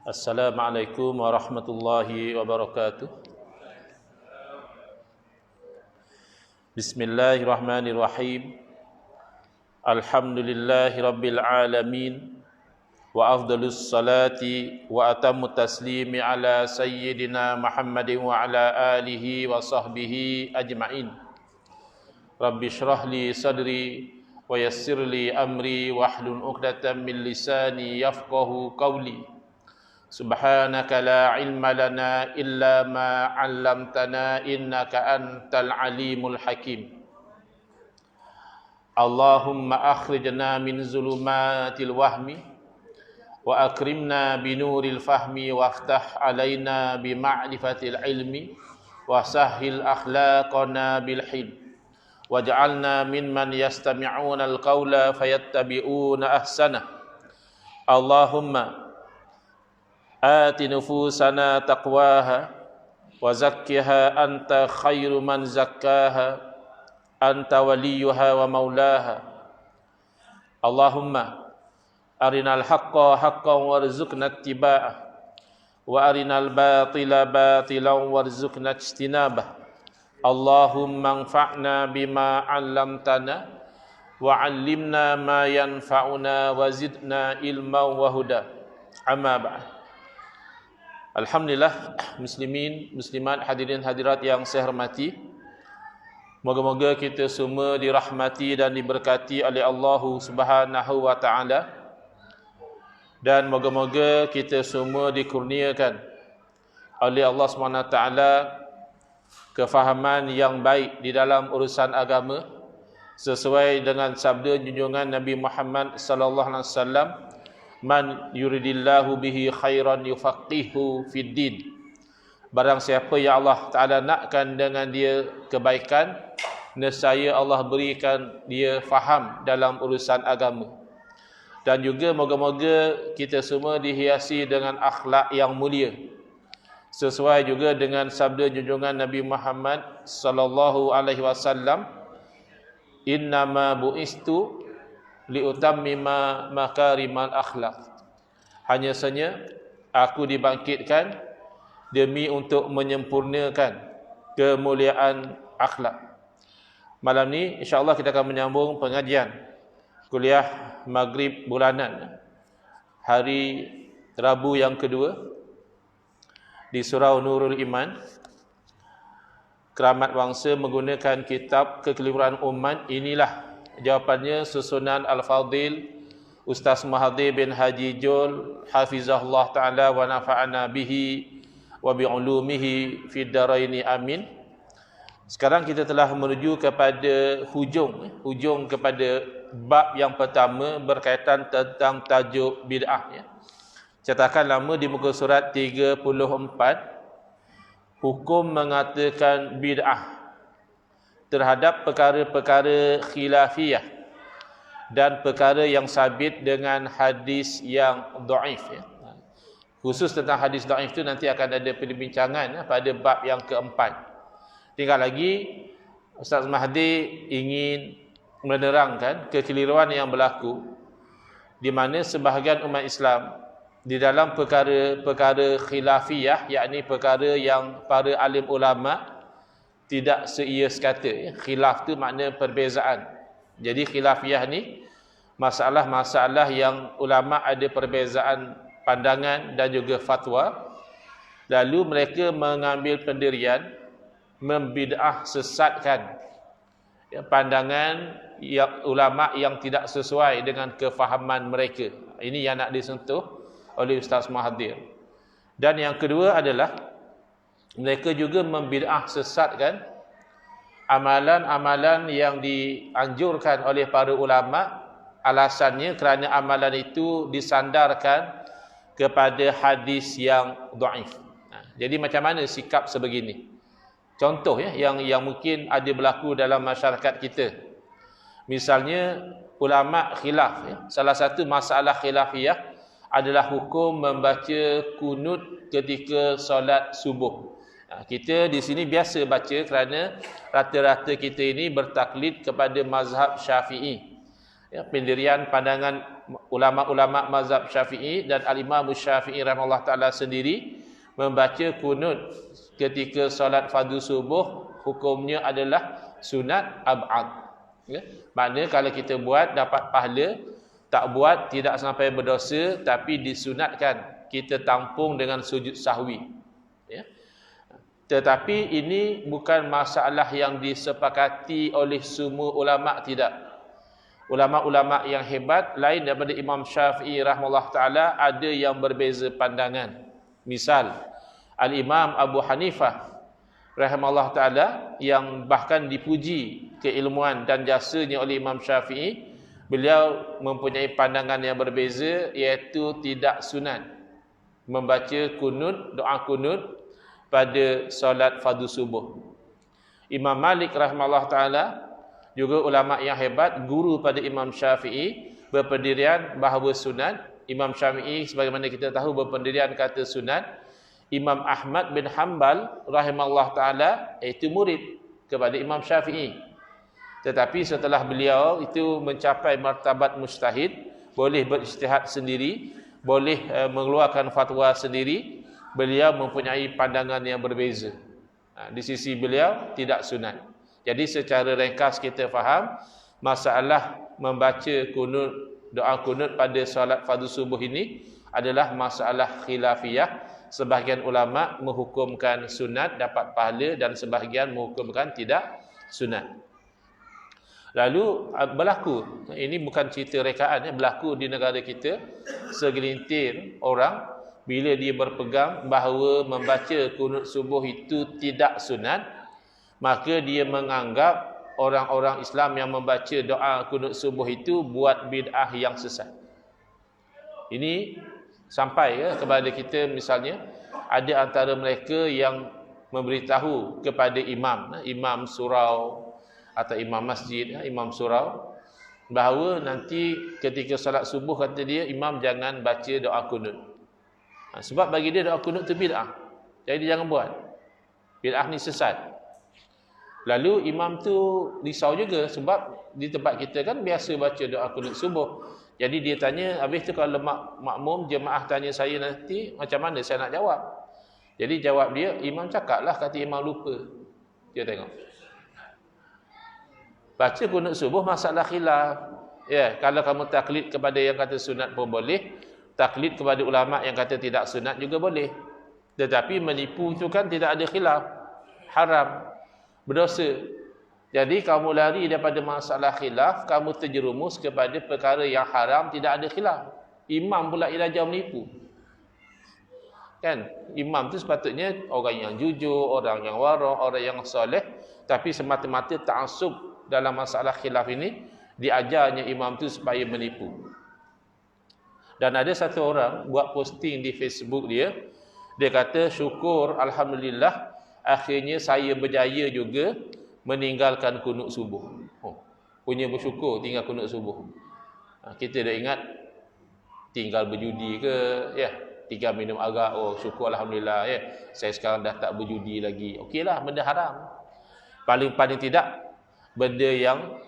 Assalamualaikum warahmatullahi wabarakatuh. Bismillahirrahmanirrahim. Alhamdulillahi rabbil alamin. Wa afdalus salati wa atammu taslimi ala sayyidina Muhammadin wa ala alihi wa sahbihi ajma'in. Rabbi shrah li sadri wa yassir li amri wahlul 'uqdatam min lisani yafqahu qawli. Subhanaka la ilma lana illa ma 'allamtana innaka antal alimul hakim. Allahumma akhrijna min zulumatil wahmi wa akrimna binuril fahmi waftah alaina bima'rifatil ilmi wa sahhil akhlaqana bil hilm waj'alna mimman yastami'una al-qawla fayattabi'una ahsana. Allahumma آت نفوسنا تقواها وزكها أنت خير من زكاها أنت وليها ومولاها. اللهم أرنا الحق حقا وارزقنا اتباعه وأرنا الباطل باطلا وارزقنا اجتنابه. اللهم انفعنا بما علمتنا وعلمنا ما ينفعنا وزدنا علما وهدى. أما بعد. Alhamdulillah, muslimin, muslimat, hadirin hadirat yang saya hormati. Moga-moga kita semua dirahmati dan diberkati oleh Allah Subhanahu wa taala. Dan moga-moga kita semua dikurniakan oleh Allah Subhanahu wa taala kefahaman yang baik di dalam urusan agama sesuai dengan sabda junjungan Nabi Muhammad sallallahu alaihi wasallam, man yuridillahu bihi khairan yufaqihu fid din. Barang siapa yang Allah Ta'ala nakkan dengan dia kebaikan, nescaya Allah berikan dia faham dalam urusan agama. Dan juga moga-moga kita semua dihiasi dengan akhlak yang mulia, sesuai juga dengan sabda junjungan Nabi Muhammad sallallahu alaihi wasallam, innama bu'istu liutammima makarimal akhlak. Hanya saja aku dibangkitkan demi untuk menyempurnakan kemuliaan akhlak. Malam ni insya-Allah kita akan menyambung pengajian kuliah Maghrib bulanan hari Rabu yang kedua di surau Nurul Iman. Keramat Bangsa menggunakan kitab Kekeliruan Umat. Inilah jawapannya, susunan Al-Fadhil Ustaz Mahathir bin Haji Jul hafizahullah ta'ala wa nafa'ana bihi wa bi'ulumihi fid daraini amin. Sekarang kita telah menuju kepada hujung kepada bab yang pertama berkaitan tentang tajuk bid'ah. Cetakan lama di muka surat 34, hukum mengatakan bid'ah terhadap perkara-perkara khilafiyah dan perkara yang sabit dengan hadis yang dhaif. Khusus tentang hadis dhaif itu nanti akan ada perbincangan pada bab yang keempat. Tinggal lagi Ustaz Mahdi ingin menerangkan kekeliruan yang berlaku di mana sebahagian umat Islam di dalam perkara-perkara khilafiyah, yakni perkara yang para alim ulama tidak seia sekata. Khilaf tu makna perbezaan. Jadi khilafiyah ni masalah-masalah yang ulama ada perbezaan pandangan dan juga fatwa. Lalu mereka mengambil pendirian membid'ah sesatkan pandangan yang ulama yang tidak sesuai dengan kefahaman mereka. Ini yang nak disentuh oleh Ustaz Mahathir. Dan yang kedua adalah mereka juga membid'ah sesatkan amalan-amalan yang dianjurkan oleh para ulama. Alasannya kerana amalan itu disandarkan kepada hadis yang dhaif. Jadi macam mana sikap sebegini? Contoh yang mungkin ada berlaku dalam masyarakat kita. Misalnya ulama khilaf. Salah satu masalah khilafiyah adalah hukum membaca kunut ketika solat subuh. Kita di sini biasa baca kerana rata-rata kita ini bertaklid kepada mazhab Syafi'i. Pendirian pandangan ulama-ulama mazhab Syafi'i dan Al-Imam Syafi'i rahimahullah taala sendiri membaca kunut ketika solat fardu subuh hukumnya adalah sunat ab'ad. Ya? Maknanya kalau kita buat dapat pahala, tak buat tidak sampai berdosa, tapi disunatkan kita tampung dengan sujud sahwi. Ya? Tetapi ini bukan masalah yang disepakati oleh semua ulama, tidak. Ulama-ulama yang hebat lain daripada Imam Syafi'i rahimahullah taala ada yang berbeza pandangan. Misal Al-Imam Abu Hanifah rahimahullah taala yang bahkan dipuji keilmuan dan jasanya oleh Imam Syafi'i, beliau mempunyai pandangan yang berbeza, iaitu tidak sunat membaca kunut, doa kunut pada solat fardu subuh. Imam Malik rahimahullah taala juga ulama yang hebat, guru pada Imam Syafi'i, berpendirian bahawa sunat. Imam Syafi'i sebagaimana kita tahu berpendirian kata sunat. Imam Ahmad bin Hanbal rahimahullah taala itu murid kepada Imam Syafi'i. Tetapi setelah beliau itu mencapai martabat mujtahid, boleh berijtihad sendiri, boleh mengeluarkan fatwa sendiri, beliau mempunyai pandangan yang berbeza. Di sisi beliau tidak sunat. Jadi secara ringkas kita faham masalah membaca kunut, doa kunut pada solat fardu subuh ini adalah masalah khilafiyah. Sebahagian ulama menghukumkan sunat dapat pahala dan sebahagian menghukumkan tidak sunat. Lalu berlaku, ini bukan cerita rekaan, berlaku di negara kita, segelintir orang bila dia berpegang bahawa membaca kunut subuh itu tidak sunat, maka dia menganggap orang-orang Islam yang membaca doa kunut subuh itu buat bid'ah yang sesat. Ini sampai kepada kita, misalnya ada antara mereka yang memberitahu kepada imam surau atau imam masjid, imam surau, bahawa nanti ketika solat subuh kata dia imam jangan baca doa kunut. Sebab bagi dia doa kunut itu bid'ah. Jadi dia jangan buat. Bid'ah ni sesat. Lalu imam tu risau juga sebab di tempat kita kan biasa baca doa kunut subuh. Jadi dia tanya, habis tu kalau makmum jemaah tanya saya nanti, macam mana saya nak jawab? Jadi jawab dia, imam cakaplah, kata imam lupa. Dia tengok. Baca kunut subuh masalah khilaf. Ya, kalau kamu taklid kepada yang kata sunat pun boleh, taklid kepada ulama yang kata tidak sunat juga boleh. Tetapi menipu itu kan tidak ada khilaf. Haram. Berdosa. Jadi kamu lari daripada masalah khilaf, kamu terjerumus kepada perkara yang haram, tidak ada khilaf. Imam pula ilajar menipu. Kan? Imam tu sepatutnya orang yang jujur, orang yang wara', orang yang soleh, tapi semata-mata ta'assub dalam masalah khilaf ini, diajarnya imam tu supaya menipu. Dan ada satu orang buat posting di Facebook dia, dia kata, syukur alhamdulillah akhirnya saya berjaya juga meninggalkan kunut subuh. Punya bersyukur tinggal kunut subuh. Kita dah ingat tinggal berjudi ke, ya, tinggal minum arak, oh syukur alhamdulillah, ya, saya sekarang dah tak berjudi lagi. Okeylah, benda haram. Paling tidak benda yang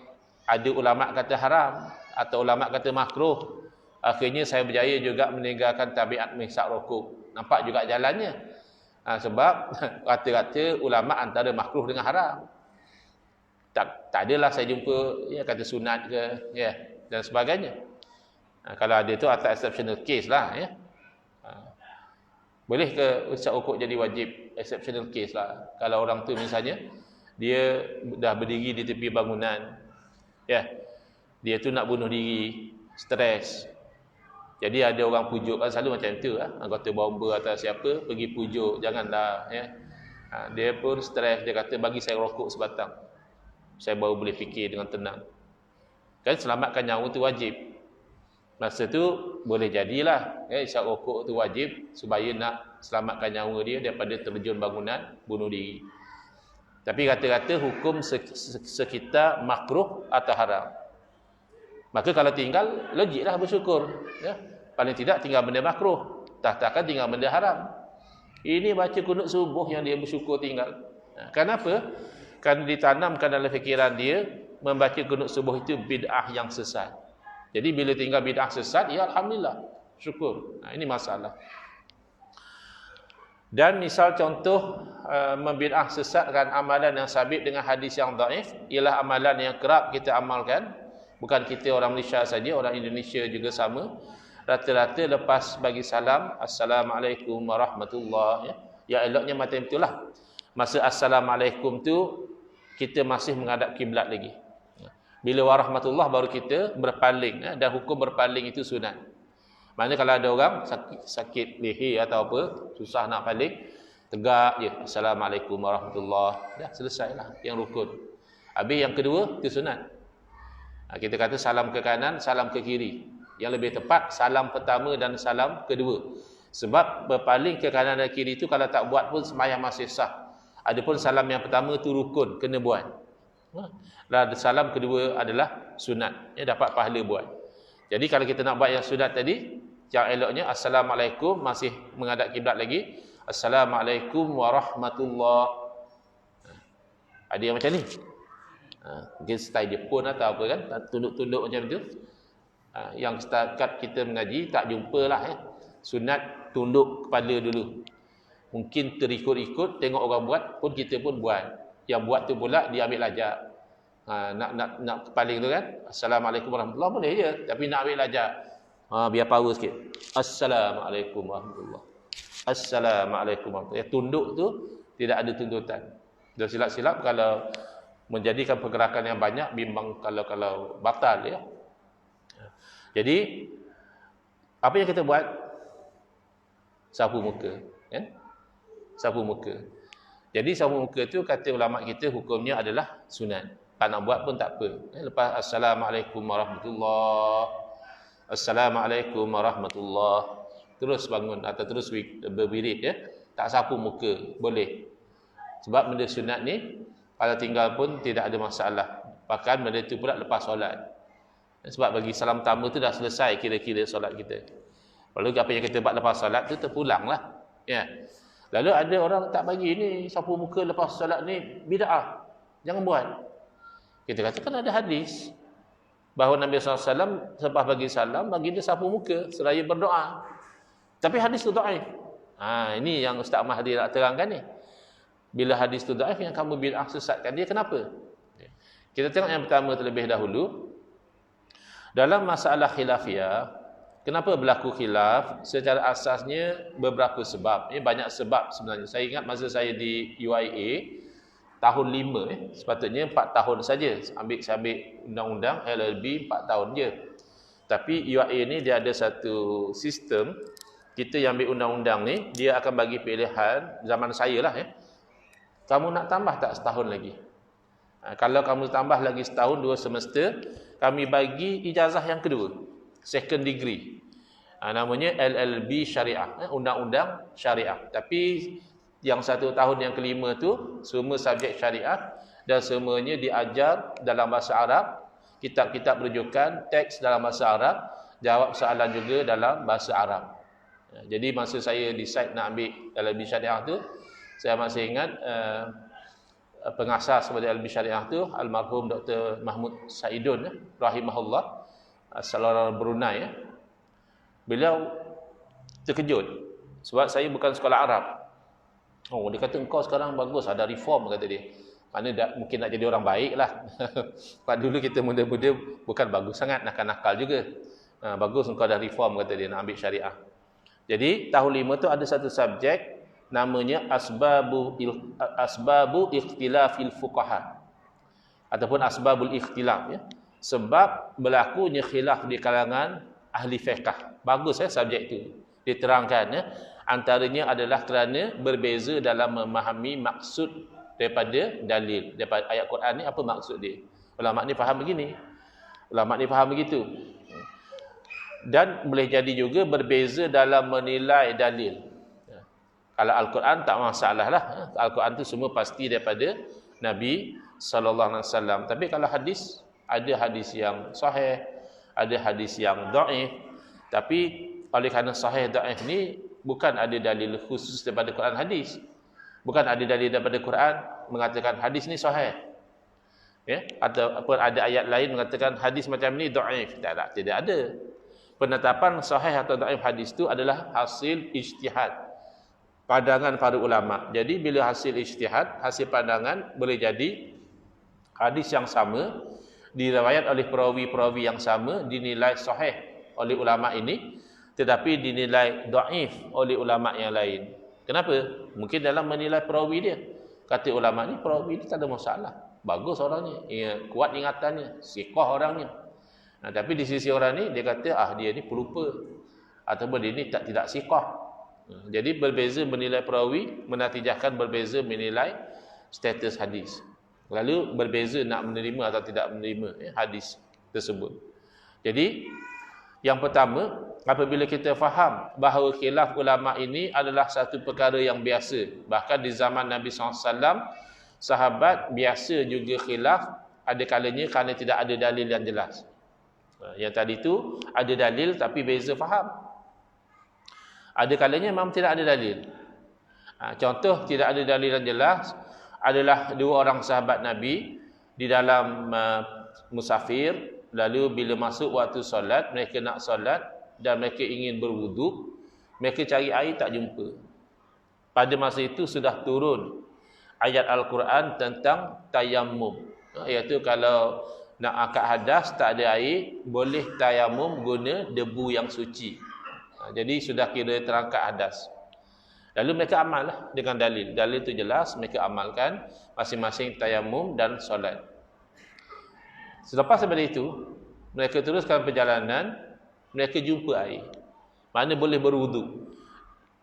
ada ulama kata haram atau ulama kata makruh, akhirnya saya berjaya juga meninggalkan tabiat menghisap rokok. Nampak juga jalannya. Sebab kata-kata ulama antara makruh dengan haram. Tak adalah saya jumpa ya kata sunat ke, ya, dan sebagainya. Kalau ada tu atas exceptional case lah, ya. Boleh ke hisap rokok jadi wajib? Exceptional case lah. Kalau orang tu misalnya dia dah berdiri di tepi bangunan, ya, dia tu nak bunuh diri, stres. Jadi ada orang pujuk, kan selalu macam tu lah. Anggota bomba atau siapa pergi pujuk, janganlah, ya. Dia pun stres, dia kata bagi saya rokok sebatang, saya baru boleh fikir dengan tenang. Kan selamatkan nyawa tu wajib. Masa tu boleh jadilah, ya, isap rokok tu wajib supaya nak selamatkan nyawa dia daripada terjun bangunan, bunuh diri. Tapi kata-kata hukum sekitar makruh atau haram. Maka kalau tinggal, logiklah bersyukur, ya. Paling tidak tinggal benda makruh, takkan tinggal benda haram. Ini baca kunut subuh yang dia bersyukur tinggal. Kenapa? Kerana ditanamkan dalam fikiran dia membaca kunut subuh itu bid'ah yang sesat. Jadi bila tinggal bid'ah sesat, ya alhamdulillah, syukur. Ini masalah. Dan misal contoh membid'ah sesatkan amalan yang sabit dengan hadis yang dhaif, ialah amalan yang kerap kita amalkan. Bukan kita orang Malaysia saja, orang Indonesia juga sama. Rata-rata lepas bagi salam, Assalamualaikum warahmatullahi, ya eloknya macam itulah. Masa Assalamualaikum tu kita masih menghadap kiblat lagi. Bila warahmatullah baru kita berpaling, dan hukum berpaling itu sunat. Maknanya kalau ada orang sakit leher atau apa, susah nak paling, tegak je, Assalamualaikum warahmatullahi, dah selesailah yang rukun. Habis yang kedua itu sunat. Kita kata salam ke kanan, salam ke kiri. Yang lebih tepat salam pertama dan salam kedua. Sebab berpaling ke kanan dan kiri itu kalau tak buat pun sembahyang masih sah. Adapun salam yang pertama itu rukun, kena buat. Dan salam kedua adalah sunat, dapat pahala buat. Jadi kalau kita nak buat yang sunat tadi, yang eloknya Assalamualaikum, masih menghadap kiblat lagi, Assalamualaikum warahmatullahi. Ada yang macam ni? Mungkin style Jepun atau apa kan, tunduk-tunduk macam tu. Yang setakat kita mengaji tak jumpalah sunat tunduk kepala dulu. Mungkin terikut-ikut tengok orang buat pun kita pun buat. Yang buat tu pula dia ambil lajak. Nak kepaling tu kan, Assalamualaikum warahmatullahi boleh je, tapi nak ambil lajak. Biar power sikit. Assalamualaikum warahmatullahi. Assalamualaikum warahmatullahi. Tunduk tu tidak ada tuntutan. Dan silap-silap kalau menjadikan pergerakan yang banyak, bimbang kalau batal ya. Jadi apa yang kita buat? Sapu muka, kan? Sapu muka. Jadi sapu muka tu kata ulama kita hukumnya adalah sunat. Tak nak buat pun tak apa. Lepas Assalamualaikum warahmatullahi, Assalamualaikum warahmatullahi, terus bangun atau terus berwirid ya. Tak sapu muka boleh. Sebab benda sunat ni kalau tinggal pun tidak ada masalah. Bahkan benda itu pula lepas solat. Sebab bagi salam tamu tu dah selesai kira-kira solat kita. Lalu apa yang kita buat lepas solat tu terpulanglah. Ya. Lalu ada orang tak bagi ni sapu muka lepas solat ni bid'ah. Jangan buat. Kita kata kan ada hadis bahawa Nabi SAW selepas bagi salam bagi dia sapu muka seraya berdoa. Tapi hadis tu dhaif. Ini yang Ustaz Mahdi nak terangkan ni. Bila hadis tu dhaif yang kamu bid'ah sesatkan dia, kenapa? Kita tengok yang pertama terlebih dahulu. Dalam masalah khilafiyah, kenapa berlaku khilaf? Secara asasnya beberapa sebab. Banyak sebab sebenarnya. Saya ingat masa saya di UIA tahun 5 sepatutnya 4 tahun saja. Saya ambil undang-undang LLB 4 tahun je. Tapi UIA ni dia ada satu sistem, kita yang ambil undang-undang ni dia akan bagi pilihan zaman saya lah kamu nak tambah tak setahun lagi? Kalau kamu tambah lagi setahun 2 semester, kami bagi ijazah yang kedua, second degree. Namanya LLB Syariah, undang-undang syariah. Tapi yang 1 tahun yang kelima tu semua subjek syariah dan semuanya diajar dalam bahasa Arab, kitab-kitab rujukan, teks dalam bahasa Arab, jawab soalan juga dalam bahasa Arab. Jadi masa saya decide nak ambil LLB Syariah tu, saya masih ingat pengasas kepada LLB Syariah tu almarhum Dr. Mahmud Saidun rahimahullah, asal Brunei. Beliau terkejut sebab saya bukan sekolah Arab. Dia kata engkau sekarang bagus, ada reform kata dia. Mana mungkin nak jadi orang baik lah. Sebab dulu kita muda-muda bukan bagus sangat, nakal-nakal juga. Bagus engkau dah reform kata dia, nak ambil syariah. Jadi tahun 5 tu ada satu subjek namanya asbabu ikhtilafil fuqaha ataupun asbabul ikhtilaf sebab berlakunya khilaf di kalangan ahli fiqh. Bagus subjek itu diterangkan antaranya adalah kerana berbeza dalam memahami maksud daripada dalil, daripada ayat Quran ni apa maksud dia. Ulama ni faham begini, ulama ni faham begitu. Dan boleh jadi juga berbeza dalam menilai dalil. Kalau Al-Quran tak masalah lah. Al-Quran tu semua pasti daripada Nabi SAW. Tapi kalau hadis, ada hadis yang sahih, ada hadis yang dhaif. Tapi oleh kerana sahih dhaif ni bukan ada dalil khusus daripada Quran hadis. Bukan ada dalil daripada Quran mengatakan hadis ni sahih. Ataupun ada ayat lain mengatakan hadis macam ni dhaif. Tidak ada. Penetapan sahih atau dhaif hadis itu adalah hasil ijtihad, pandangan para ulama. Jadi bila hasil ijtihad, hasil pandangan, boleh jadi hadis yang sama diriwayat oleh perawi-perawi yang sama dinilai sahih oleh ulama ini, tetapi dinilai dhaif oleh ulama yang lain. Kenapa? Mungkin dalam menilai perawi dia, kata ulama ni perawi ni tak ada masalah, bagus orangnya, kuat ingatannya, siqah orangnya. Tapi di sisi orang ni dia kata dia ni pelupa, ataupun dia ni tidak siqah. Jadi berbeza menilai perawi, menatijahkan berbeza menilai status hadis. Lalu berbeza nak menerima atau tidak menerima hadis tersebut. Jadi yang pertama, apabila kita faham bahawa khilaf ulama ini adalah satu perkara yang biasa. Bahkan di zaman Nabi SAW, sahabat biasa juga khilaf, ada kalanya kerana tidak ada dalil yang jelas. Yang tadi tu ada dalil tapi beza faham. Ada kalanya memang tidak ada dalil. Contoh tidak ada dalil yang jelas adalah dua orang sahabat Nabi di dalam musafir, lalu bila masuk waktu solat, mereka nak solat dan mereka ingin berwuduk, mereka cari air tak jumpa. Pada masa itu sudah turun ayat Al-Quran tentang tayammum, iaitu kalau nak angkat hadas tak ada air, boleh tayammum guna debu yang suci. Jadi sudah kira terangkat hadas. Lalu mereka amallah dengan dalil. Dalil itu jelas, mereka amalkan masing-masing tayammum dan solat. Selepas daripada itu, mereka teruskan perjalanan, mereka jumpa air, mana boleh berwuduk.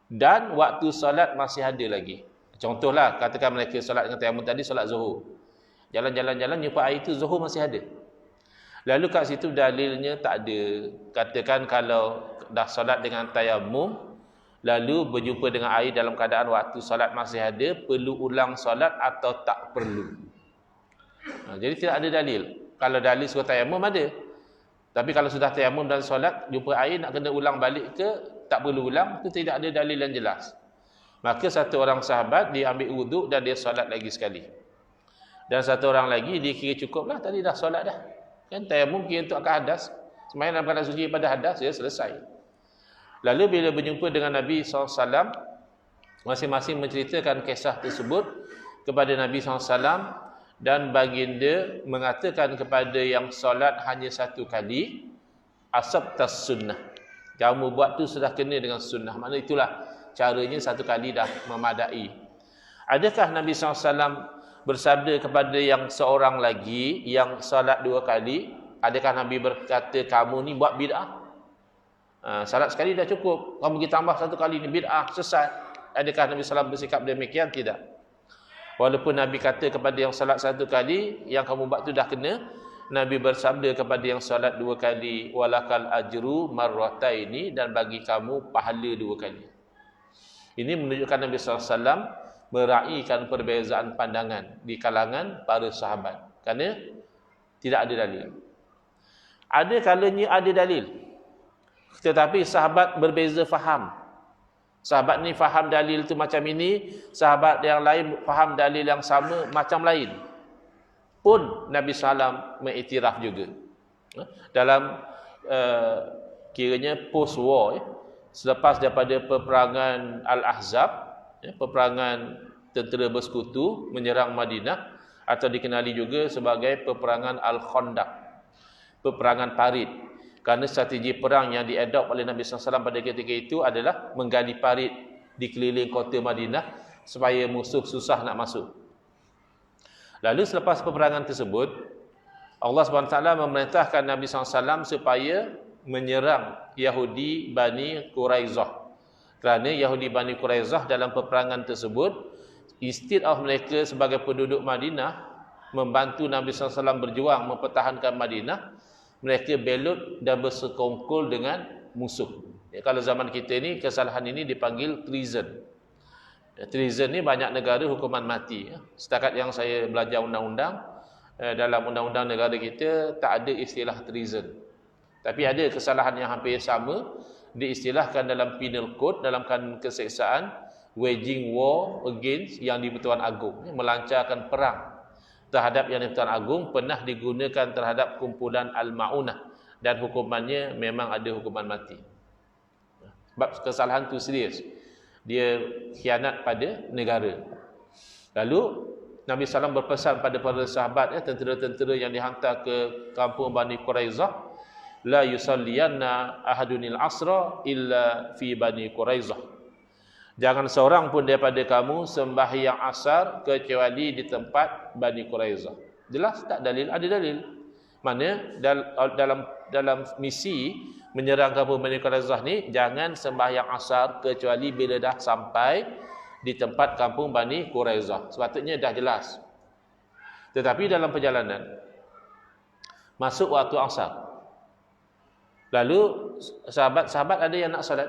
Dan waktu solat masih ada lagi. Contohlah, katakan mereka solat dengan tayammum tadi, solat zuhur. Jalan-jalan jumpa air itu, zuhur masih ada. Lalu kat situ dalilnya tak ada. Katakan kalau dah solat dengan tayammum, lalu berjumpa dengan air dalam keadaan waktu solat masih ada, perlu ulang solat atau tak perlu? Jadi tidak ada dalil. Kalau dalil suruh tayammum ada. Tapi kalau sudah tayammum dan solat, jumpa air nak kena ulang balik ke tak perlu ulang, itu tidak ada dalil yang jelas. Maka satu orang sahabat dia ambil wuduk dan dia solat lagi sekali. Dan satu orang lagi dia kira cukuplah, tadi dah solat dah. Kan tayammum kira untuk angkat hadas. Sembahyang dalam keadaan suci pada hadas, dia selesai. Lalu bila berjumpa dengan Nabi SAW, masing-masing menceritakan kisah tersebut kepada Nabi SAW, dan baginda mengatakan kepada yang solat hanya satu kali, asabtas sunnah, kamu buat tu sudah kena dengan sunnah. Maknanya itulah caranya, satu kali dah memadai. Adakah Nabi SAW bersabda kepada yang seorang lagi yang solat dua kali, adakah Nabi berkata kamu ni buat bid'ah? Salat sekali dah cukup, kamu pergi tambah satu kali ni bid'ah, sesat. Adakah Nabi SAW bersikap demikian? Tidak. Walaupun Nabi kata kepada yang salat satu kali, yang kamu buat tu dah kena, Nabi bersabda kepada yang salat dua kali, walakal ajru marrataini, dan bagi kamu pahala dua kali. Ini menunjukkan Nabi SAW meraihkan perbezaan pandangan di kalangan para sahabat, kerana tidak ada dalil. Ada kalanya ada dalil, tetapi sahabat berbeza faham. Sahabat ni faham dalil tu macam ini, sahabat yang lain faham dalil yang sama macam lain. Pun Nabi SAW mengiktiraf juga. Dalam kiranya post-war, selepas daripada peperangan Al-Ahzab, peperangan tentera bersekutu menyerang Madinah, atau dikenali juga sebagai peperangan Al-Khandaq, peperangan parit. Kerana strategi perang yang diadop oleh Nabi SAW pada ketika itu adalah menggali parit di keliling kota Madinah supaya musuh susah nak masuk. Lalu selepas peperangan tersebut, Allah SWT memerintahkan Nabi SAW supaya menyerang Yahudi Bani Quraizah. Kerana Yahudi Bani Quraizah dalam peperangan tersebut, instead of mereka sebagai penduduk Madinah membantu Nabi SAW berjuang mempertahankan Madinah, mereka belot dan bersekongkol dengan musuh. Kalau zaman kita ni, kesalahan ini dipanggil treason. Treason ni banyak negara hukuman mati. Setakat yang saya belajar undang-undang, dalam undang-undang negara kita tak ada istilah treason. Tapi ada kesalahan yang hampir sama diistilahkan dalam penal code, dalam kanun keseksaan, waging war against, yang di Pertuan Agong, melancarkan perang terhadap Yang di-Pertuan Agong pernah digunakan terhadap kumpulan Al-Ma'unah dan hukumannya memang ada hukuman mati. Sebab kesalahan itu serius. Dia khianat pada negara. Lalu Nabi SAW berpesan pada para sahabat, tentera-tentera yang dihantar ke kampung Bani Quraizah, la yusalliyanna ahadunil asra illa fi Bani Quraizah. Jangan seorang pun daripada kamu sembahyang asar kecuali di tempat Bani Quraizah. Jelas tak dalil? Ada dalil. Mana dalam misi menyerang kampung Bani Quraizah ni, jangan sembahyang asar kecuali bila dah sampai di tempat kampung Bani Quraizah. Sepatutnya dah jelas. Tetapi dalam perjalanan masuk waktu asar, lalu sahabat-sahabat ada yang nak solat,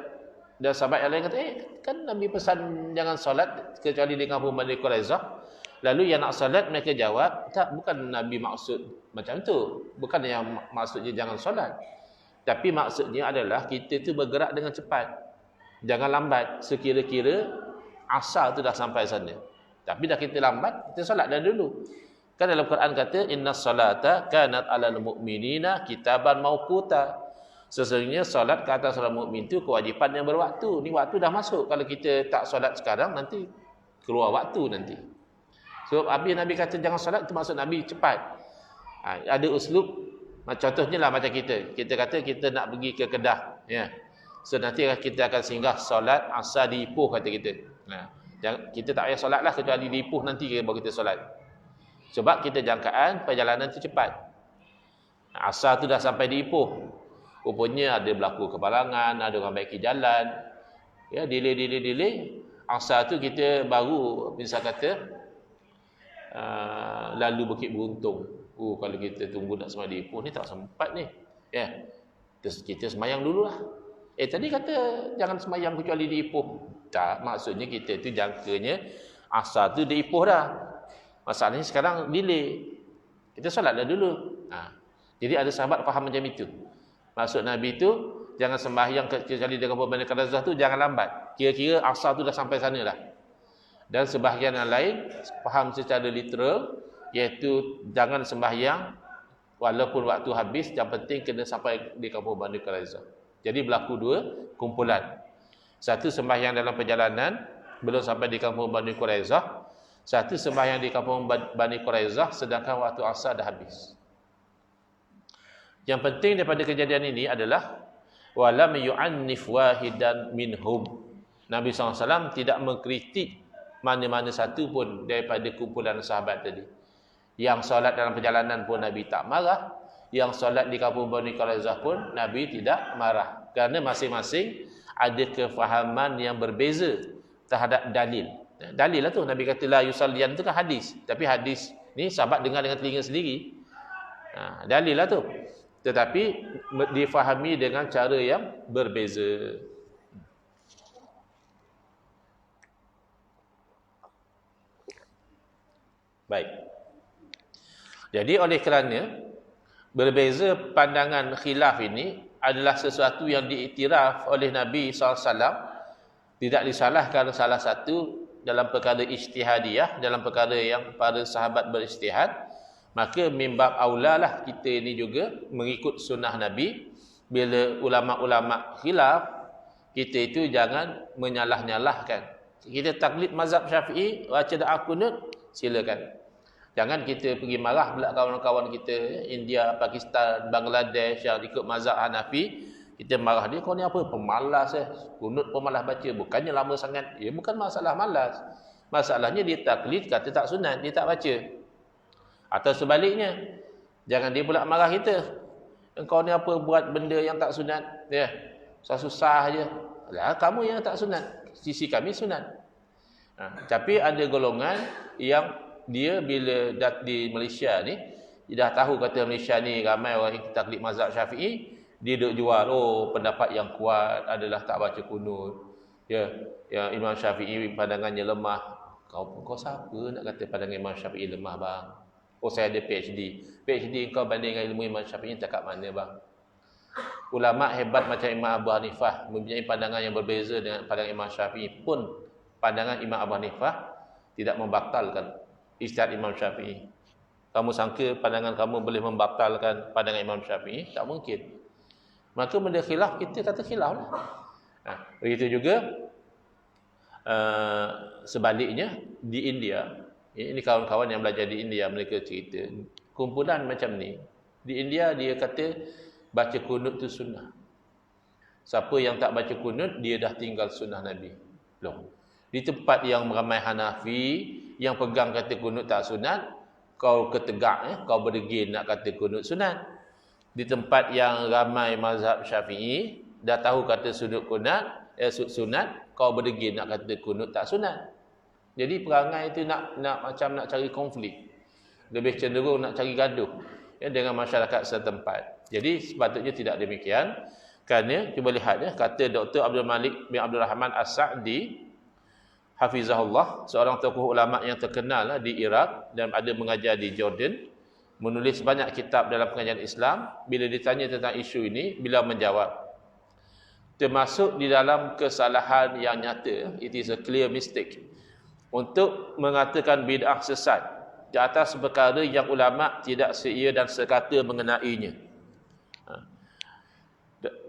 dan sahabat yang lain kata, kan Nabi pesan jangan solat kecuali di kampung Bani Quraizah. Lalu yang nak solat mereka jawab, tak, bukan Nabi maksud macam tu, bukan yang maksudnya jangan solat, tapi maksudnya adalah kita tu bergerak dengan cepat, jangan lambat. Sekira-kira asar tu dah sampai sana, tapi dah kita lambat, kita solat dah dulu. Kan dalam Quran kata, innas salata kanat alal mu'minina kitaban mauquta. Sesungguhnya solat ke atas orang mukmin itu kewajipan yang berwaktu. Ni waktu dah masuk. Kalau kita tak solat sekarang, nanti keluar waktu nanti. So habis Nabi kata jangan solat, itu maksud Nabi cepat. Ada uslub, contohnya lah macam kita kata kita nak pergi ke Kedah, ya. So nanti kita akan singgah solat asar di Ipoh, kata kita. Kita tak payah solat lah kecuali di Ipoh, nanti baru kita solat. Sebab kita jangkaan perjalanan tu cepat. Asar tu dah sampai di Ipoh, rupanya ada berlaku kebalangan, ada orang baiki jalan, ya, delay. Asar tu kita baru misal kata lalu Bukit Beruntung. Kalau kita tunggu nak sembahyang di Ipoh ni tak sempat ni, ya. Terus kita sembahyang dululah. Tadi kata jangan sembahyang kecuali di Ipoh. Tak, maksudnya kita tu jangkanya asar tu di Ipoh dah. Masalahnya sekarang delay, kita solat dah dulu. Jadi ada sahabat faham macam itu. Maksud Nabi tu jangan sembahyang kecuali di kampung Bani Quraizah tu jangan lambat. Kira-kira asar tu dah sampai sana dah. Dan sebahagian yang lain faham secara literal, iaitu jangan sembahyang walaupun waktu habis, yang penting kena sampai di kampung Bani Quraizah. Jadi berlaku dua kumpulan. Satu sembahyang dalam perjalanan belum sampai di kampung Bani Quraizah, satu sembahyang di kampung Bani Quraizah sedangkan waktu asar dah habis. Yang penting daripada kejadian ini adalah walam yu'annif wahidan minhum. Nabi SAW tidak mengkritik mana-mana satu pun daripada kumpulan sahabat tadi. Yang solat dalam perjalanan pun Nabi tak marah, yang solat di kampung Bani Quraizah pun Nabi tidak marah, kerana masing-masing ada kefahaman yang berbeza terhadap dalil. Dalil lah tu, Nabi kata la yusalliyan tu kan hadis, tapi hadis ni sahabat dengar dengan telinga sendiri. Dalil lah tu, tetapi difahami dengan cara yang berbeza. Baik. Jadi oleh kerana berbeza pandangan khilaf ini adalah sesuatu yang diiktiraf oleh Nabi SAW, tidak disalahkan salah satu dalam perkara ijtihadiyah, dalam perkara yang para sahabat berijtihad, maka mimbab aulalah kita ini juga mengikut sunnah Nabi. Bila ulama-ulama khilaf, kita itu jangan menyalah-nyalahkan. Kita taklid mazhab Syafi'i, baca doa kunut, silakan. Jangan kita pergi marah pula kawan-kawan kita India, Pakistan, Bangladesh yang ikut mazhab Hanafi. Kita marah dia, kau ni apa? Pemalas kunut pemalas baca. Bukannya lama sangat. Ya, bukan masalah malas. Masalahnya dia taklid kata tak sunat, dia tak baca. Atau sebaliknya, jangan dia pula marah kita. Kau ni apa buat benda yang tak sunat? Ya, susah je. Lah, kamu yang tak sunat. Sisi kami sunat. Tapi ada golongan yang dia bila di Malaysia ni, dia dah tahu kata Malaysia ni ramai orang yang taklid mazhab Syafi'i, dia duk jual, pendapat yang kuat adalah tak baca kunut. Ya, yang Imam Syafi'i pandangannya lemah. Kau siapa nak kata pandangan Imam Syafi'i lemah, bang? Saya ada PhD. PhD kau banding dengan ilmu Imam Syafi'i tak kat mana, bang? Ulama hebat macam Imam Abu Hanifah mempunyai pandangan yang berbeza dengan pandangan Imam Syafi'i pun, pandangan Imam Abu Hanifah tidak membatalkan ijtihad Imam Syafi'i. Kamu sangka pandangan kamu boleh membatalkan pandangan Imam Syafi'i? Tak mungkin. Maka benda khilaf, kita kata khilaf lah. Begitu juga sebaliknya di India. Ini kawan-kawan yang belajar di India, mereka cerita kumpulan macam ni. Di India dia kata baca kunut tu sunnah. Siapa yang tak baca kunut, dia dah tinggal sunnah Nabi. Loh. Di tempat yang ramai Hanafi yang pegang kata kunut tak sunat, kau ketegak, kau berdegil nak kata kunut sunat. Di tempat yang ramai mazhab Syafi'i dah tahu kata sunat sunat, kau berdegil nak kata kunut tak sunat. Jadi perangai itu nak macam nak cari konflik. Lebih cenderung nak cari gaduh dengan masyarakat setempat. Jadi sepatutnya tidak demikian. Kerana cuba lihat kata Dr. Abdul Malik bin Abdul Rahman As-Sa'di hafizahullah, seorang tokoh ulama yang terkenal di Iraq dan ada mengajar di Jordan, menulis banyak kitab dalam pengajian Islam. Bila ditanya tentang isu ini, beliau menjawab, termasuk di dalam kesalahan yang nyata, it is a clear mistake, untuk mengatakan bid'ah sesat di atas perkara yang ulama tidak seia dan sekata mengenainya.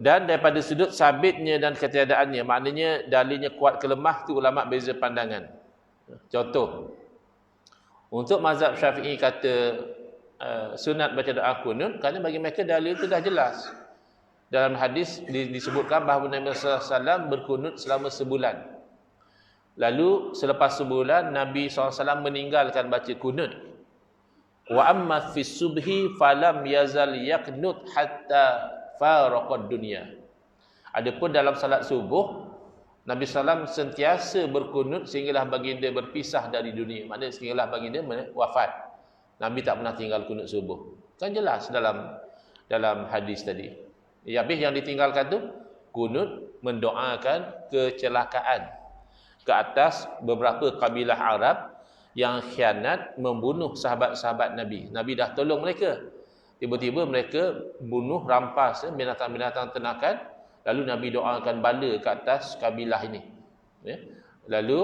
Dan daripada sudut sabitnya dan ketiadaannya, maknanya dalilnya kuat ke lemah, tu ulama beza pandangan. Contoh, untuk mazhab Syafi'i kata sunat baca doa kunut, kerana bagi mereka dalil itu dah jelas. Dalam hadis disebutkan bahawa Nabi SAW berkunut selama sebulan. Lalu selepas sebulan Nabi SAW meninggalkan baca kunut. Wa amma fi subhi falam yazal yaknut hatta faraqad dunya. Adapun dalam salat subuh, Nabi SAW sentiasa berkunut sehinggalah baginda berpisah dari dunia. Maknanya sehinggalah baginda wafat. Nabi tak pernah tinggal kunut subuh. Kan jelas dalam hadis tadi. Habis yang ditinggalkan tu kunut mendoakan kecelakaan ke atas beberapa kabilah Arab yang khianat membunuh sahabat-sahabat Nabi. Nabi dah tolong mereka. Tiba-tiba mereka bunuh, rampas binatang-binatang ternakan. Lalu Nabi doakan bala ke atas kabilah ini. Lalu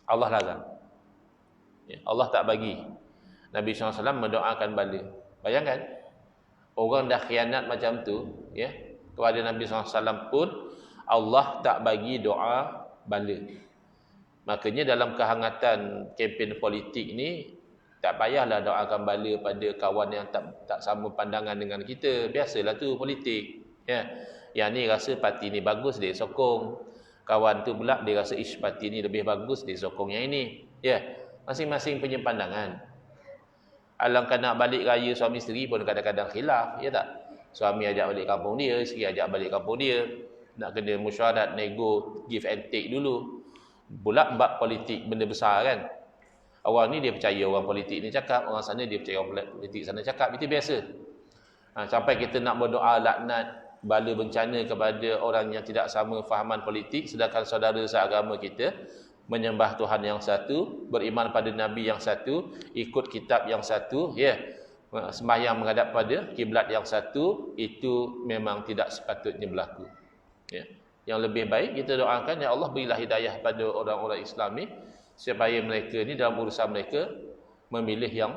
Allah larang. Allah tak bagi. Nabi SAW mendoakan bala. Bayangkan, orang dah khianat macam tu, kepada Nabi SAW pun Allah tak bagi doa bala. Makanya dalam kehangatan kempen politik ni, tak payahlah doakan bala pada kawan yang tak sama pandangan dengan kita. Biasalah tu politik. Yang ni rasa parti ni bagus, dia sokong. Kawan tu pula dia rasa parti ni lebih bagus, dia sokong yang ini. Masing-masing punya pandangan. Alangkah nak balik raya suami isteri pun kadang-kadang khilaf, ya tak? Suami ajak balik kampung dia, isteri ajak balik kampung dia. Nak kena mesyuarat, nego, give and take dulu. Pula bab politik benda besar kan. Orang ni dia percaya orang politik ni cakap, orang sana dia percaya orang politik sana cakap. Itu biasa. Sampai kita nak berdoa laknat, bala bencana kepada orang yang tidak sama fahaman politik, sedangkan saudara seagama kita menyembah Tuhan yang satu, beriman pada Nabi yang satu, ikut kitab yang satu, sembahyang menghadap pada kiblat yang satu, itu memang tidak sepatutnya berlaku. Yang lebih baik kita doakan, ya Allah berilah hidayah pada orang-orang Islam ni, supaya mereka ni dalam urusan mereka memilih yang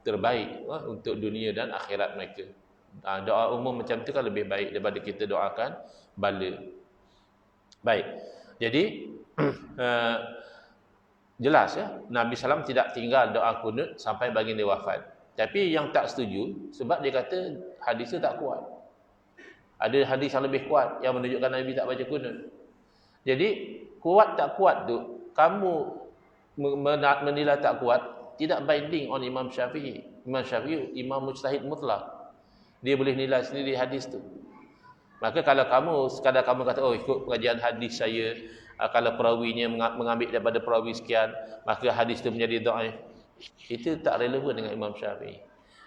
terbaik untuk dunia dan akhirat mereka. Doa umum macam tu kan lebih baik daripada kita doakan bala. Baik. Jadi jelas Nabi SAW tidak tinggal doa kunut sampai baginda wafat. Tapi yang tak setuju sebab dia kata hadis tu tak kuat. Ada hadis yang lebih kuat yang menunjukkan Nabi tak baca kunut. Jadi kuat tak kuat tu kamu menilai tak kuat, tidak binding on Imam Syafi'i. Imam Syafi'i imam mujtahid mutlak. Dia boleh nilai sendiri hadis tu. Maka kalau kamu sekadar kamu kata, oh ikut pengajian hadis saya, kalau perawinya mengambil daripada perawi sekian, maka hadis tu menjadi dhaif. Itu tak relevan dengan Imam Syafi'i.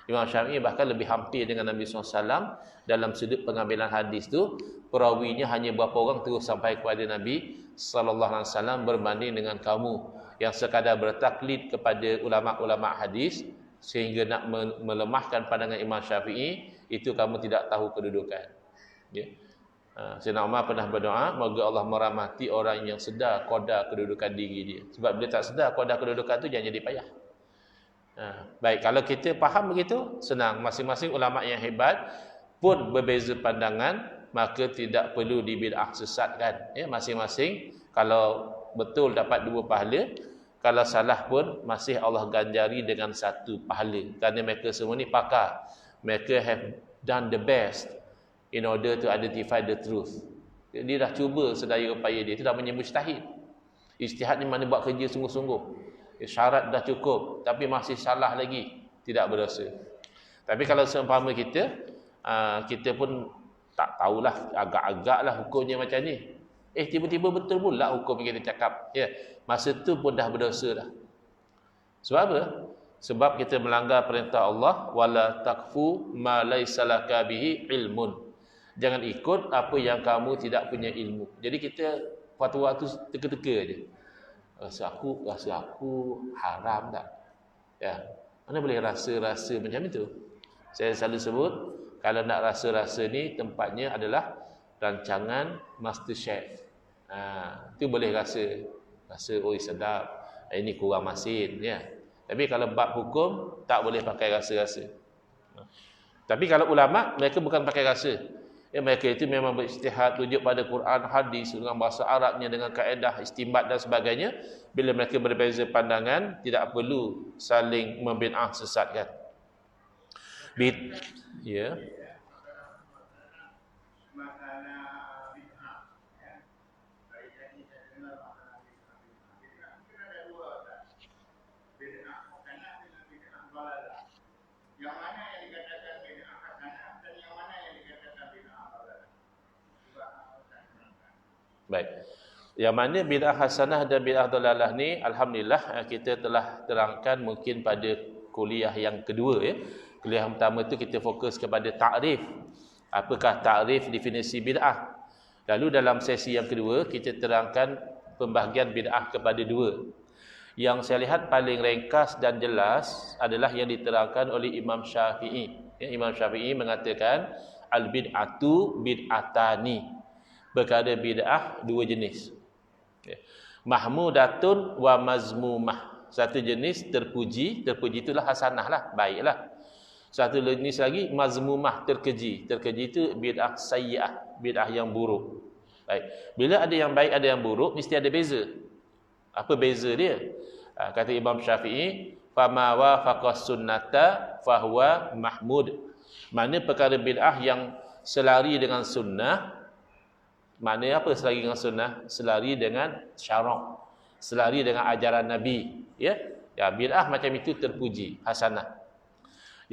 Imam Syafi'i bahkan lebih hampir dengan Nabi SAW dalam sudut pengambilan hadis tu. Perawinya hanya berapa orang terus sampai kepada Nabi SAW berbanding dengan kamu yang sekadar bertaklid kepada ulama-ulama hadis sehingga nak melemahkan pandangan Imam Syafi'i, itu kamu tidak tahu kedudukan. Sayyidina Umar pernah berdoa, moga Allah merahmati orang yang sedar qadar kedudukan diri dia. Sebab bila tak sedar qadar kedudukan tu, jangan jadi payah. Baik, kalau kita faham begitu, senang. Masing-masing ulama yang hebat pun berbeza pandangan, maka tidak perlu dibid'ah sesatkan. Ya, masing-masing kalau betul dapat 2 pahala, kalau salah pun masih Allah ganjari dengan 1 pahala. Kerana mereka semua ni pakar. Mereka have done the best in order to identify the truth. Dia dah cuba sedaya upaya dia. Itu dah mustahid. Ijtihad ni mana buat kerja sungguh-sungguh. Syarat dah cukup, tapi masih salah lagi, tidak berdosa. Tapi kalau seumpama kita pun tak tahulah, agak-agaklah hukumnya macam ni. Tiba-tiba betul pula hukum yang kita cakap. Ya, masa tu pun dah berdosa dah. Sebab apa? Sebab kita melanggar perintah Allah, wala takfu ma laisa laka bihi ilmun. Jangan ikut apa yang kamu tidak punya ilmu. Jadi kita fatwa tu teka-teka je. Rasa aku haram tak? Ya. Mana boleh rasa-rasa macam itu? Saya selalu sebut, kalau nak rasa-rasa ni tempatnya adalah rancangan MasterChef. Itu boleh rasa oi sedap. Ini kurang masin, ya. Tapi kalau bab hukum tak boleh pakai rasa-rasa. Tapi kalau ulama, mereka bukan pakai rasa. Mereka itu memang berijtihad, rujuk pada Quran, hadis dengan bahasa Arabnya, dengan kaedah istinbat dan sebagainya. Bila mereka berbeza pandangan, tidak perlu saling membid'ah sesatkan. Ya. Baik. Yang mana bid'ah hasanah dan bid'ah dalalah ni, alhamdulillah kita telah terangkan mungkin pada kuliah yang kedua, ya. Kuliah yang pertama tu kita fokus kepada ta'rif. Apakah ta'rif definisi bid'ah? Lalu dalam sesi yang kedua kita terangkan pembahagian bid'ah kepada 2. Yang saya lihat paling ringkas dan jelas adalah yang diterangkan oleh Imam Syafi'i. Ya, Imam Syafi'i mengatakan al-bid'atu bid'atani. Perkara bid'ah 2 jenis. Mahmudatun wa mazmumah. Satu jenis terpuji itulah hasanah lah, baiklah. Satu jenis lagi mazmumah, terkeji. Terkeji itu bid'ah sayyi'ah, bid'ah yang buruk. Baik. Bila ada yang baik, ada yang buruk, mesti ada beza. Apa beza dia? Kata Imam Syafi'i, fama wafaqas sunnata fahuwa mahmud. Mana perkara bid'ah yang selari dengan sunnah. Maknanya apa selari dengan sunnah? Selari dengan syarak, selari dengan ajaran Nabi. Ya, bid'ah macam itu terpuji, hasanah.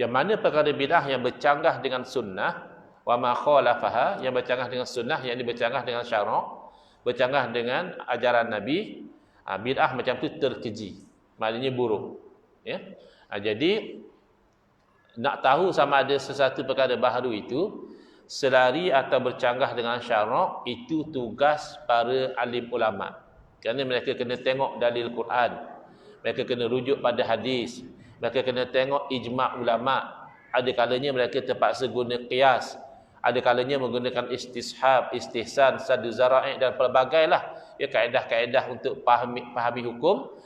Yang mana perkara bid'ah yang bercanggah dengan sunnah, wa ma khalafaha, yang bercanggah dengan sunnah, yang bercanggah dengan syarak, bercanggah dengan ajaran Nabi, bid'ah macam itu terkeji, maknanya buruk. Ya, jadi nak tahu sama ada sesuatu perkara baharu itu selari atau bercanggah dengan syarak, itu tugas para alim ulama. Kerana mereka kena tengok dalil Quran, mereka kena rujuk pada hadis, mereka kena tengok ijma' ulama. Ada kalanya mereka terpaksa guna qiyas, ada kalanya menggunakan istishab, istihsan, sadu zara'i dan pelbagailah kaedah-kaedah untuk fahami hukum.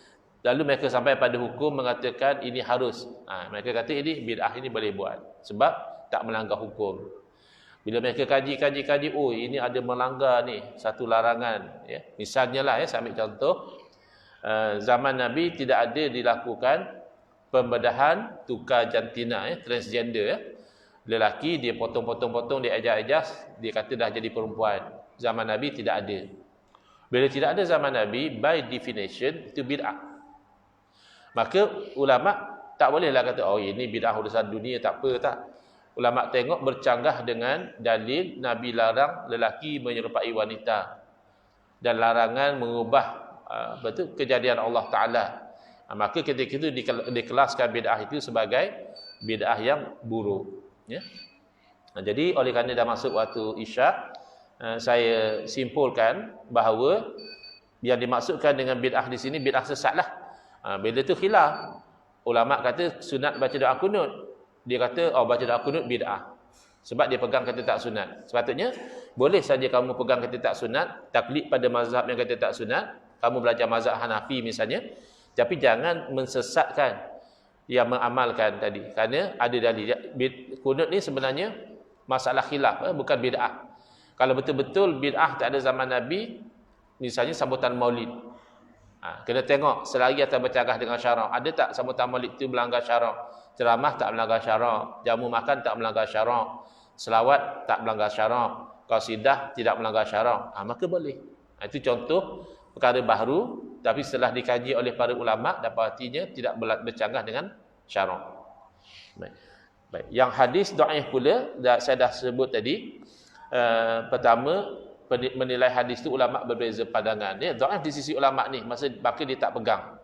Lalu mereka sampai pada hukum mengatakan ini harus. Mereka kata ini bid'ah, ini boleh buat sebab tak melanggar hukum. Bila mereka kaji, ini ada melanggar ni satu larangan, ya. Misalnya lah, saya ambil contoh, zaman Nabi tidak ada dilakukan pembedahan tukar jantina, transgender, ya. Lelaki dia potong-potong, dia adjust, dia kata dah jadi perempuan. Zaman Nabi tidak ada. Bila tidak ada zaman Nabi, by definition itu bid'ah. Maka ulama tak bolehlah kata ini bid'ah urusan dunia, tak apa, tak. Ulama tengok bercanggah dengan dalil Nabi larang lelaki menyerupai wanita dan larangan mengubah kejadian Allah Ta'ala. Maka ketika itu dikelaskan bid'ah itu sebagai bid'ah yang buruk, ya. Jadi oleh kerana dah masuk waktu Isyak, saya simpulkan bahawa yang dimaksudkan dengan bid'ah di sini bid'ah sesatlah. Bila itu khilaf. Ulama kata sunat baca doa kunut. Dia kata, baca doa kunut bid'ah. Sebab dia pegang kata tak sunat. Sepatutnya, boleh saja kamu pegang kata tak sunat, taklid pada mazhab yang kata tak sunat, kamu belajar mazhab Hanafi misalnya, tapi jangan mensesatkan yang mengamalkan tadi. Kerana ada dalil. Kunut ni sebenarnya masalah khilaf, bukan bid'ah. Kalau betul-betul bid'ah tak ada zaman Nabi, misalnya sambutan maulid. Kena tengok selagi atas bercanggah dengan syarak. Ada tak sambutan maulid itu melanggar syarak? Ceramah tak melanggar syarak. Jamu makan tak melanggar syarak. Selawat tak melanggar syarak. Qasidah tidak melanggar syarak. Maka boleh. Itu contoh perkara baru, tapi setelah dikaji oleh para ulama, dapatinya tidak bercanggah dengan syarak. Baik. Yang hadis dhaif pula, saya dah sebut tadi. Pertama, menilai hadis itu ulama berbeza pandangan. Dia dhaif di sisi ulama ni, maka dia tak pegang.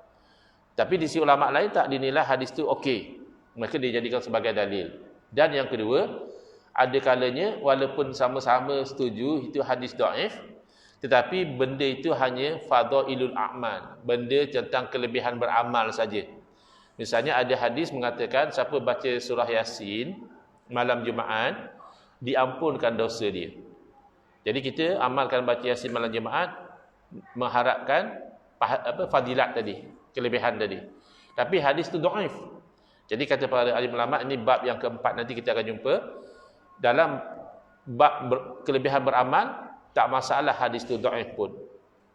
Tapi di sisi ulama lain tak dinilai hadis itu okey. Maka dijadikan sebagai dalil. Dan yang kedua, ada kalanya walaupun sama-sama setuju itu hadis dhaif, tetapi benda itu hanya fadailul a'mal, benda tentang kelebihan beramal saja. Misalnya ada hadis mengatakan siapa baca surah Yasin malam Jumaat diampunkan dosa dia. Jadi kita amalkan baca Yasin malam Jumaat mengharapkan fadilat tadi, kelebihan tadi. Tapi hadis itu dhaif. Jadi kata para alim ulama, ini bab yang keempat, nanti kita akan jumpa. Dalam bab kelebihan beramal tak masalah hadis itu dhaif pun.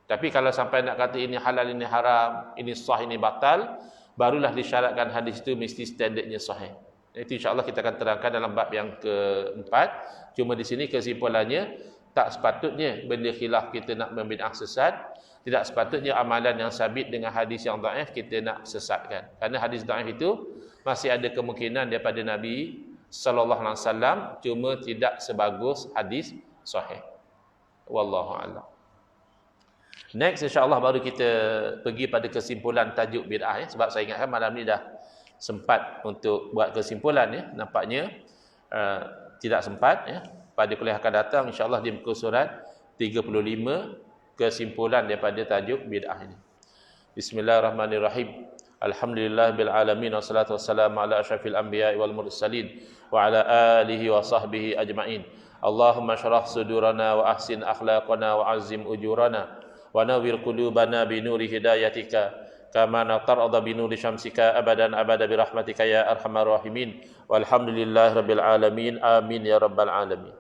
Tapi kalau sampai nak kata ini halal, ini haram, ini sah, ini batal, barulah disyaratkan hadis itu mesti standardnya sahih. Itu insya-Allah kita akan terangkan dalam bab yang keempat. Cuma di sini kesimpulannya, tak sepatutnya benda khilaf kita nak membid'ah sesat. Tidak sepatutnya amalan yang sabit dengan hadis yang dhaif kita nak sesatkan. Kerana hadis dhaif itu masih ada kemungkinan daripada Nabi sallallahu alaihi wasallam, cuma tidak sebagus hadis sahih. Wallahu a'lam. Next insya-Allah baru kita pergi pada kesimpulan tajuk bid'ah, sebab saya ingatkan malam ni dah sempat untuk buat kesimpulan nampaknya tidak sempat pada kuliah akan datang insya-Allah di muka surat 35 kesimpulan daripada tajuk bid'ah ini. Bismillahirrahmanirrahim. Alhamdulillahil alamin wassalatu wassalamu ala asyrafil anbiya'i wal mursalin wa ala alihi wa sahbihi ajma'in. Allahumma syrah sudurana wa ahsin akhlaqana wa azim ujurana wa nawwir qulubana bi nuri hidayatika kama natarada bi nuri syamsika abadan abada bi rahmatika ya arhamar rahimin. Walhamdulillahirabbil alamin. Amin ya rabbal alamin.